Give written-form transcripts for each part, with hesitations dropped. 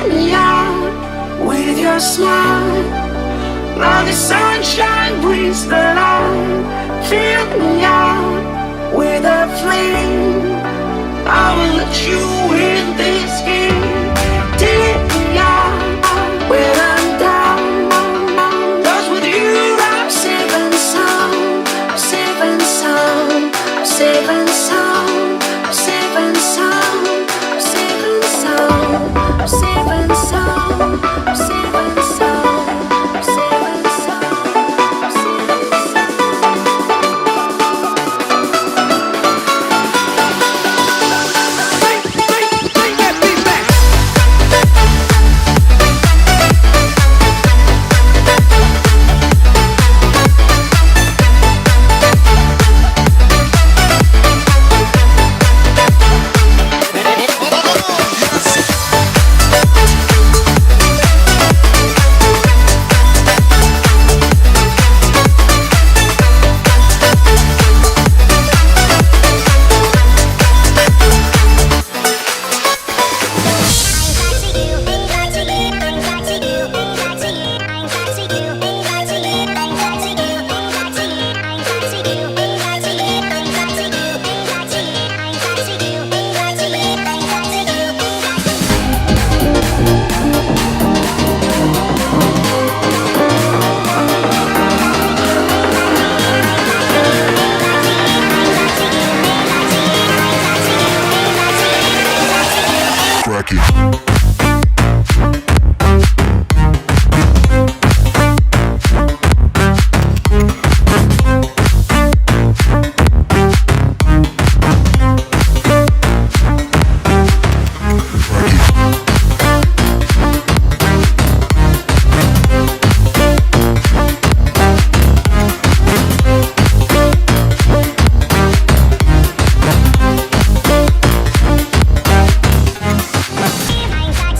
me out with your smile. Now the sunshine brings the light. Fill me out with a flame. I will let you in this game. Take me out when I'm down. 'Cause with you I'm safe and sound. I'm safe and sound. I'm safe and sound. I'm safe and sound. I'm safe and sound. I'm safe and sound. I'm safe and sound. I'm safe and sound. I'm safe and sound. Bring that beat back. Crack it. Bye.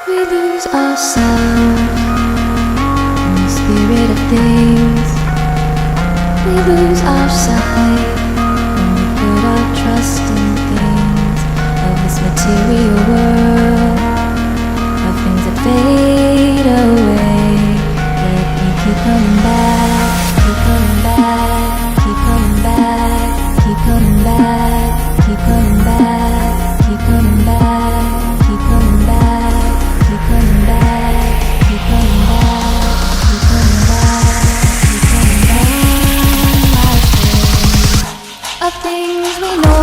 We lose ourselves in the spirit of things. We lose our sight when we put our trust in things of this material world, of things that fade away. Let me keep coming back, keep coming back, keep coming back, keep coming back, keep coming back, keep coming back, keep coming back, keep coming back, keep coming back, keep coming back, keep coming back. Of things we know.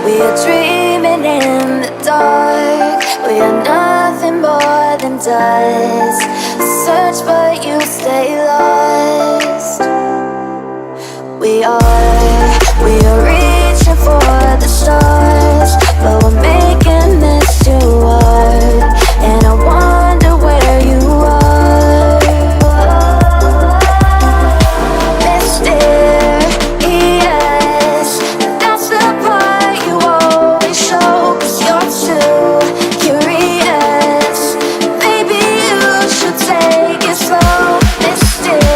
We are dreaming in the dark. We are nothing more than dust. Search but you stay lost. We are reaching for the stars, but we're making this too hard. And I wonder where you are. Mysterious, that's the part you always show. 'Cause you're too curious. Maybe you should take it slow. Mysterious.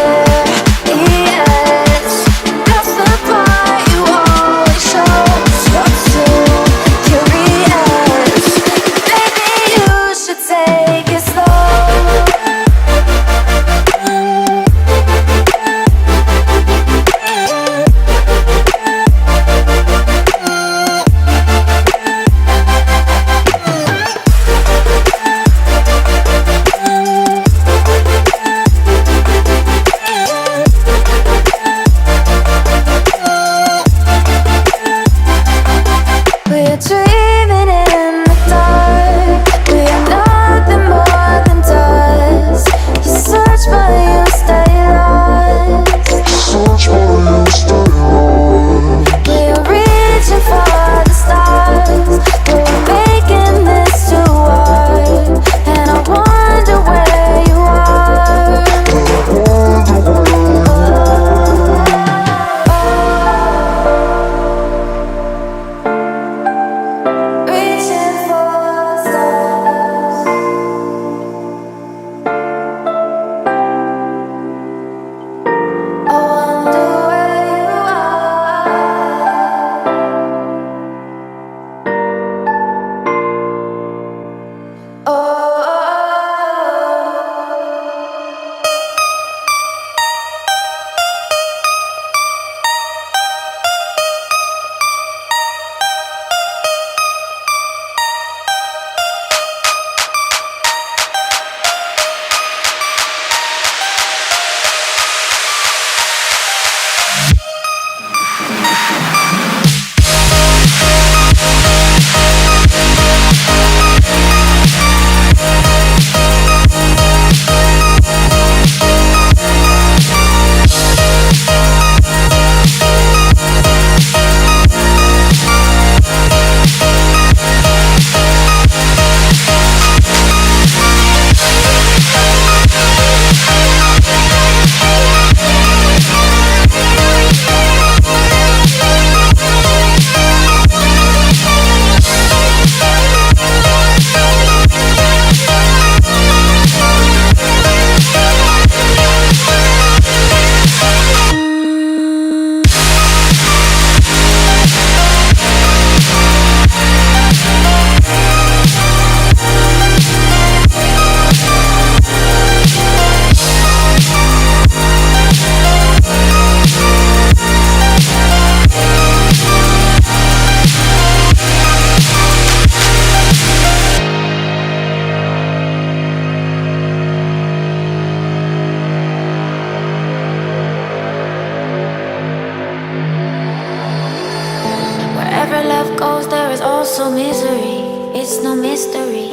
it's no mystery.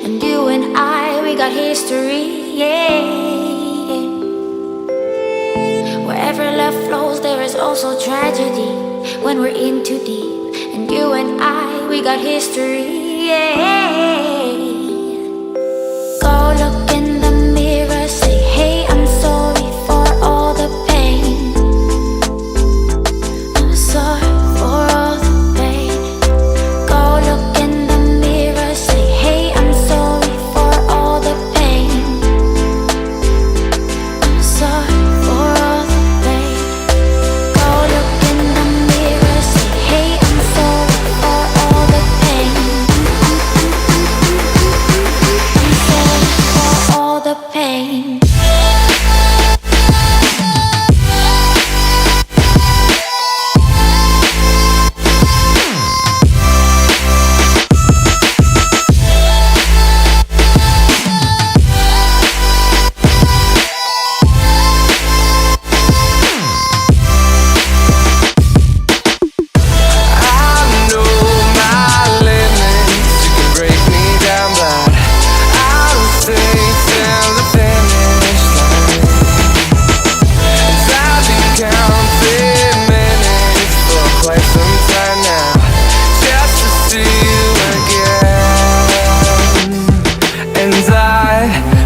And you and I, we got history, yeah. Wherever love flows, there is also tragedy when we're in too deep. And you and I, we got history, yeah. Go look in the mirror, say, hey, I'm sorry for all the pain. I'm sorry for all the pain. Go look in the mirror, say, hey, I'm sorry for all the pain. I'm sorry for all the pain. Go look in the mirror, say, hey, I'm sorry for all the pain. I'm sorry for all the pain.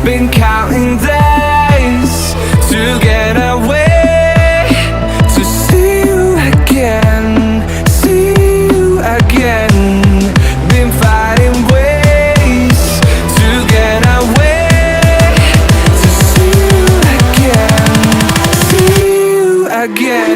Been counting days to get away, to see you again, see you again. Been fighting ways to get away, to see you again, see you again.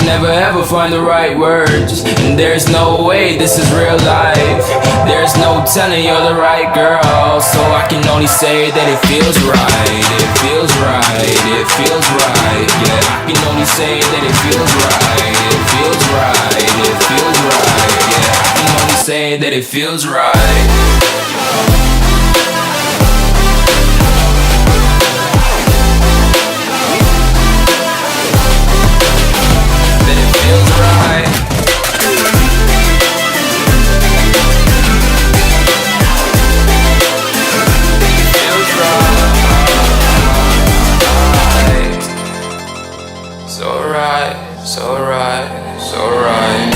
Never ever find the right words, and there's no way this is real life. There's no telling you're the right girl, so I can only say that it feels right. It feels right, it feels right. Yeah, I can only say that it feels right. It feels right, it feels right. Yeah, I can only say that it feels right. Feels right. Feels right. So right, so right, so right.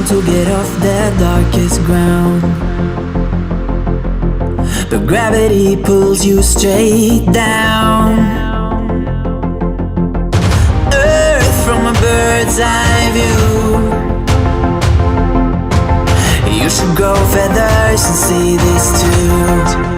To get off that darkest ground, the gravity pulls you straight down. Earth from a bird's eye view. You should grow feathers and see this too.